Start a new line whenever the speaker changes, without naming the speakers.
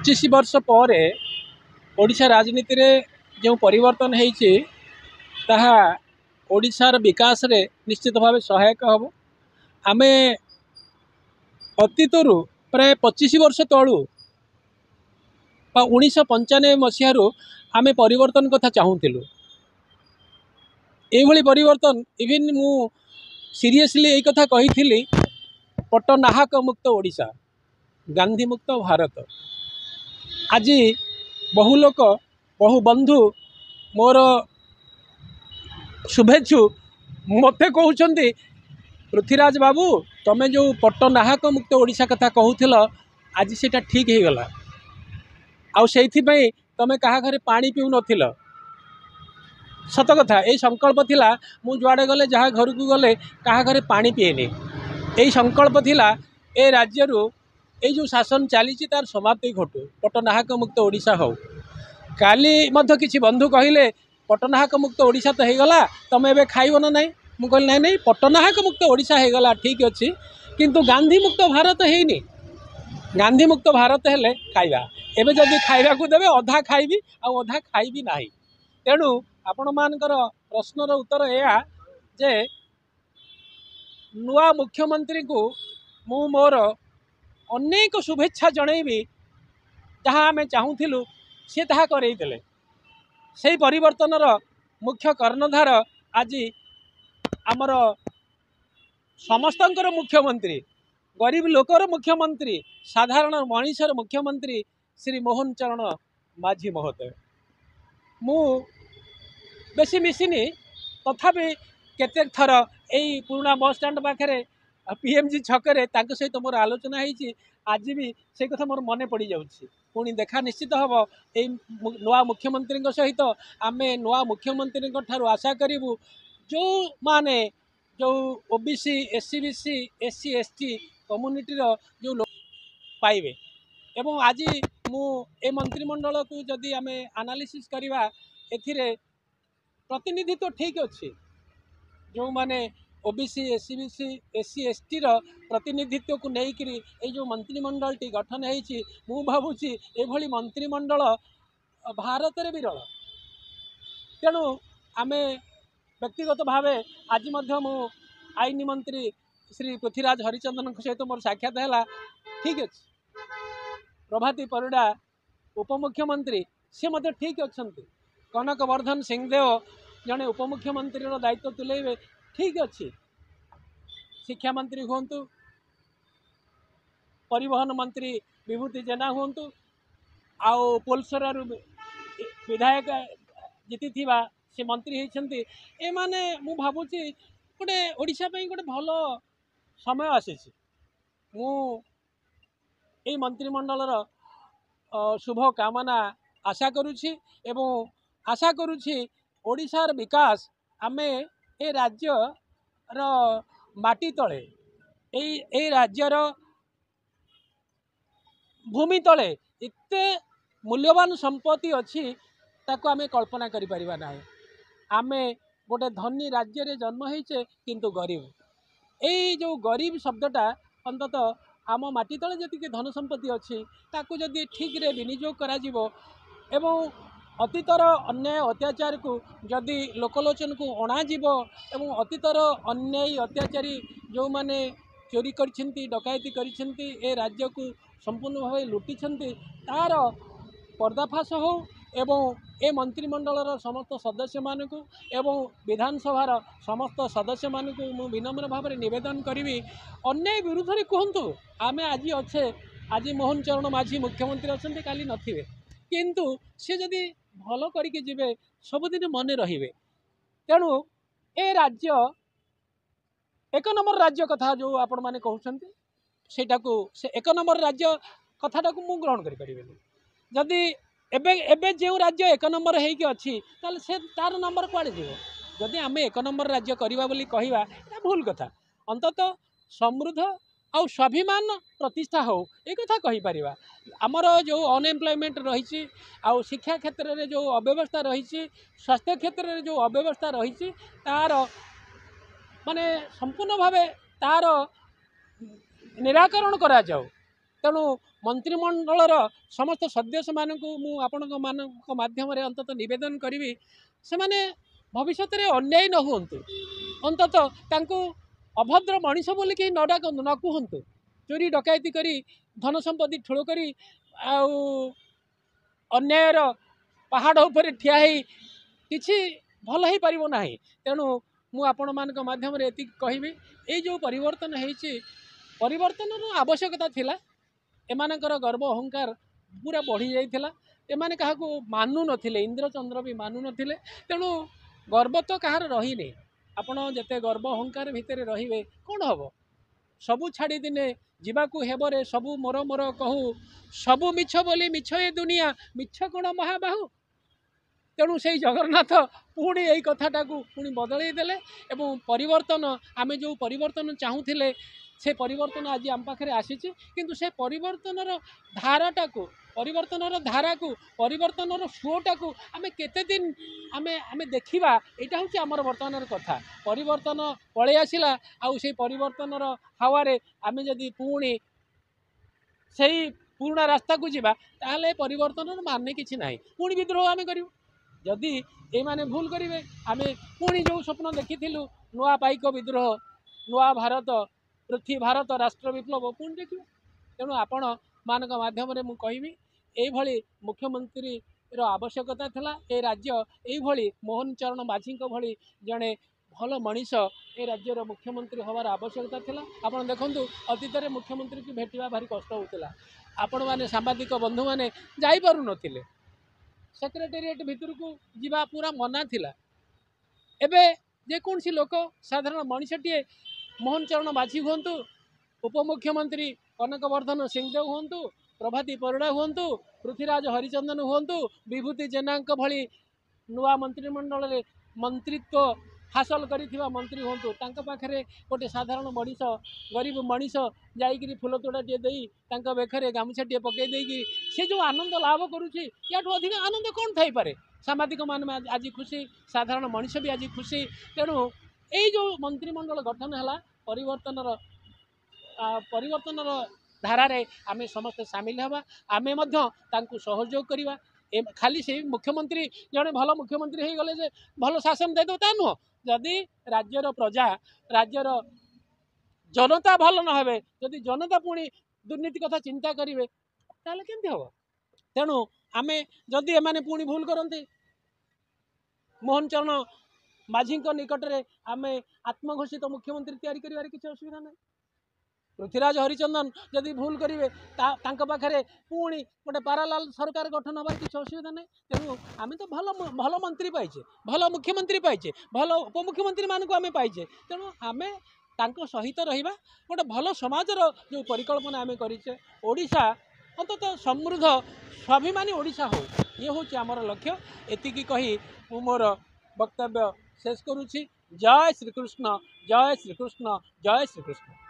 25 वर्ष पर ओडिशा राजनीति रे जो परिवर्तन होती ताहा ओडिशार विकास रे निश्चित भाव सहायक हम। आमे अतीत प्राय 25 वर्ष तलू 1995 मसीह आमे परिवर्तन कथा चाहूलु। ये परिवर्तन इवन मु सीरियसली यही कथा कही पट्टनायक मुक्त ओडिशा, गांधी मुक्त भारत। आज बहु लोक बहु बंधु मोर शुभेच्छु मते कहते पृथ्वीराज बाबू तमें जो पट्टनायक मुक्त ओडिशा कथा कहूल आज से ठीक हो गला। आउ से तमें क्या घरे पानी पीऊ नथिल। सत कथा यही संकल्प थिला मु जुआड़े गले जहाँ घर को गले क्या घरे पानी पीएनि। यही संकल्प थिला ए राज्यरू ये जो शासन चली तार समाप्ति घटू, पट्टनायक मुक्त ओडिशा हो। काली मध्य किसी बंधु कहले पट्टनायक मुक्त ओडिशा तो होगला तुम ए खाइब ना ना। मुझे कहली ना नहीं पट्टनायक मुक्त ओडिशा होगला ठीक अच्छे किंतु गांधी मुक्त भारत हैनी। गांधी मुक्त भारत हेले खाइबा एबे जदि खाइबा को देबे अधा खाइबी आ अधा खाइबी नाही। तेणु आपण मानकर प्रश्नर उत्तर या जे नुआ मुख्यमंत्री को मु मोर अनेक शुभेच्छा जनईबी। जहाँ आम चाहूलु सी ताहा करईदेले। से परिवर्तनर मुख्य कर्णधार आज आमर समस्तंकर मुख्यमंत्री, गरीब लोकर मुख्यमंत्री, साधारण मनीषर मुख्यमंत्री श्री मोहन चरण माझी महोदय। मु बेसी मिसिनी तथापि केते थर यही पुराना बस स्टैंड पाखे पीएमजी छकरे सहित मोर आलोचना होती। आज भी से कथा मोर मन पड़ जाऊँगी। पुणी देखा निश्चित हम यही नुआ मुख्यमंत्री सहित आम नुआ मुख्यमंत्री ठारू आशा करूँ जो माने जो OBC SCBC SC ST community जो लोग पाइबे। एवं आज मु ए मंत्रिमंडल को जदि आम एनालिसिस करवा एथिरे प्रतिनिधित्व ठीक अच्छे। जो माने ओबीसी एससीबीसी एससी एसटी प्रतिनिधित्व को लेकर ये जो मंत्रिमंडल टी गठन होती मु भावुची एभली मंत्रिमंडल भारत रे विरल। तेणु आमे व्यक्तिगत भाव आज मु आईन मंत्री श्री पृथ्वीराज हरिचंदन सहित मोर साक्षात है ठीक अच्छे। प्रभाती परिड़ा उपमुख्यमंत्री सी मत ठीक अच्छा। कनक वर्धन सिंहदेव जड़े उपमुख्यमंत्री दायित्व तुलेबे ठीक अच्छे। शिक्षा मंत्री हूँ, परिवहन मंत्री विभूति जेना हूँ, आउ पोलसर विधायक जीति से मंत्री होती। ए माने मु भावुची गोटे ओडिशा गोटे भल समय आसी मु ए मंत्रिमंडलर शुभ कामना आशा करुछि एवं आशा करुछि ओडिशार विकास आमे ए राज्य रो माटी तले ए राज्यर भूमि तले एते मूल्यवान संपत्ति अच्छी ताको आमे कल्पना करि परिबा नाही। आमे गोटे धनी राज्य रे जन्म होइचे किंतु गरीब। ए जो गरीब शब्दटा अंतत आम माटी तले जति धन संपत्ति अच्छी ताको जदि ठीक रे विनियोग करा जिवो एवं अतीतर अन्याय अत्याचार को जदि लोकलोचन को अणाजिव एवं अतीतर अन्यायी अत्याचारी जो माने चोरी करछंती डकायती करछंती ए राज्य को संपूर्ण भाव लुटी तार पर्दाफाश हो एवं ए मंत्रिमंडलर समस्त सदस्य मानक एवं विधानसभार समस्त सदस्य मानक मु विनम्र भाव में निवेदन करी अन्याय विरुद्ध रे कहतु। आमे आज अच्छे आज मोहन चरण माझी मुख्यमंत्री अच्छा काली नथिबे किंतु से जदि भल करके जिबे सबुदिन मन रहिबे। तेणु ए राज्य एक नंबर राज्य कथा जो आपण माने कहउछंती सेटा को से एक नंबर राज्य कथाटा को मु ग्रहण करि परिबेनी। जदि एबे एबे जे राज्य एक नंबर हेकि अछि ताले से तार नंबर कुआडे जिवो। जदि आमे एक नंबर राज्य करबा बोली कहिबा एटा भूल कथा। अंततः समृद्ध आउ स्वाभिमान प्रतिष्ठा हो एक कथा कहि परिबा। आमर जो अनएम्प्लॉयमेंट रही आउ शिक्षा क्षेत्र में जो अव्यवस्था रही स्वास्थ्य क्षेत्र में जो अव्यवस्था रही तार माने संपूर्ण भावे तार निराकरण करा जाओ। तेणु मंत्रिमंडल समस्त सदस्य मानक आपण माध्यम अंतत नवेदन करी से भविष्य में अन्याय न हूँ अंतत अभद्र मनीष बोल कि न डाक न कहतु चोरी डकैती करी धन संपत्ति ठुल करी अन्यायर पहाड़ उपर ठिया किसी भल हो पार ना तेणु मु आपण मान माध्यम ये कहबी ये जो परिवर्तन होती परिवर्तन आवश्यकता थिला एमानकर गर्व अहंकार पूरा बढ़ी जाइथिला एमाने काहाकू मानु नथिले इंद्रचंद्र भी मानु नथिले तेणु गर्व तो कहार रही नहीं आपण जते गर्व अहंकार भितर रहिबे कौन हम सबू छाड़ी दिने जीवाकू हेबरे सबू मोर मोर कहू सबू मिछ बोली मिछ ए दुनिया मिछ कौन महाबाहु तेणु से जगन्नाथ पुणी यही कथाटा को पुणी बदल देले एवं परिवर्तन आमे जो परिवर्तन चाहूले से परिवर्तन आज आम पाखे आसी किंतु से परिवर्तन धाराटा को परिवर्तन सुओटा को आमे केते दिन आमे आमे देखिबा एटा होची हमर वर्तमान कथा परिवर्तन पळे आसिला आउ से परिवर्तन हावारे आमे जदी पुणी सेही पुराना रास्ता को जीवा ताले परिवर्तन माने किछि नाही पुणी विद्रोह आमे करियो जदि ए माने भूल करेंगे आम पुणी जो स्वप्न देखी नुआ पाइक विद्रोह नुआ भारत पृथ्वी भारत राष्ट्र विप्लव पुणी देख तेणु आपण मान मध्यम मुझे यही मुख्यमंत्री आवश्यकता थिला ए राज्य यही मोहन चरण माझी भली जड़े भल मनीष ए राज्यर मुख्यमंत्री हवार आवश्यकता थिला आपण देखंतु अतीत में मुख्यमंत्री की भेटा भारी कष्ट होता आपण मैंने सांबादिक बंधु मैंने जाई पारु नथिले सेक्रेटेरिएट भितर को जीवा पूरा मना थिला एबे जेकोसी लोक साधारण मनीषटीए मोहन चरण माझी हूँ उपमुख्यमंत्री कनकवर्धन सिंहदेव हूँ प्रभाती परिड़ा हूँ पृथ्वीराज हरिचंदन हूँ विभूति जेना भली नुआ मंत्रिमंडल में मंत्रित्व हासिल करिथिबा मंत्री हूँ पाखे गोटे साधारण मनीष गरीब मनीष जाइकरी फूल तोड़ाटे दे बेखरे गामुछाटे पकई देकी से जो आनंद लाभ करुच्ची या अधिक आनंद कौन थी पारे सांबादिक मान आज खुशी साधारण मनीष भी आज खुशी तेणु यही जो मंत्रिमंडल गठन है परिवर्तन धारारे आमे समस्ते सामिल हवा आमे सहयोग करवा खाली से मुख्यमंत्री जड़े भल मुख्यमंत्री हो गले भल शासन दे ता नुह जदि राज्यर प्रजा राज्यर जनता भल न हे जदि जनता पुणी दुर्नीति कथा चिंता करेंगे ताले केमती हम तेणु आमे जदि एमाने पुणी भूल करते मोहन चरण माझी निकट में आमे आत्मघोषित मुख्यमंत्री तैयारी करिवार किसी असुविधा नहीं पृथ्वीराज हरिचंदन जदि भूल करेंगे पाखे पुणी गोटे पारालाल सरकार गठन हबार किसी असुविधा नहीं तेणु आम तो भल भल मंत्री पाइचे भल मुख्यमंत्री पाइचे भल उपमुख्यमंत्री मानक आम पाइचे तेणु आम सहित रहिबा गोटे भल समाजर जो परिकल्पना आम करिचे ओडिशा अंतत समृद्ध स्वाभिमानी ओडिशा हो ये हूँ आमर लक्ष्य एतिकी कही मोर वक्तव्य शेष करुछि जय श्रीकृष्ण जय श्रीकृष्ण जय श्रीकृष्ण।